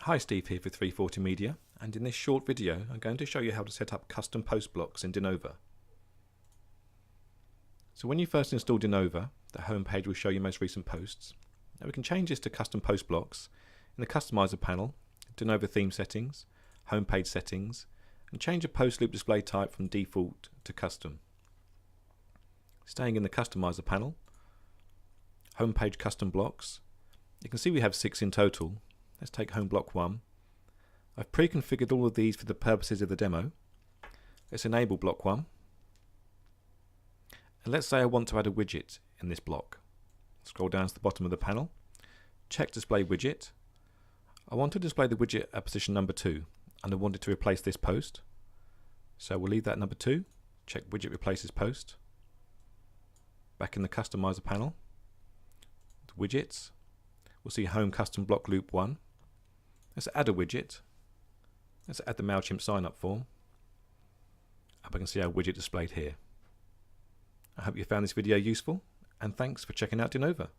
Hi, Steve here for 340 Media, and in this short video I'm going to show you how to set up custom post blocks in Dinova. So when you first install Dinova, the home page will show you most recent posts. Now we can change this to custom post blocks in the Customizer panel, Dinova theme settings, home page settings, and change a post loop display type from default to custom. Staying in the Customizer panel, home page custom blocks, you can see we have 6 in total. Let's take home block 1. I've pre-configured all of these for the purposes of the demo. Let's enable block 1. And let's say I want to add a widget in this block. Scroll down to the bottom of the panel, check display widget. I want to display the widget at position number 2 and I want it to replace this post. So we'll leave that number 2, check widget replaces post. Back in the Customizer panel, widgets, we'll see home custom block loop 1. Let's add a widget. Let's add the MailChimp sign up form. And we can see our widget displayed here. I hope you found this video useful, and thanks for checking out Dinova.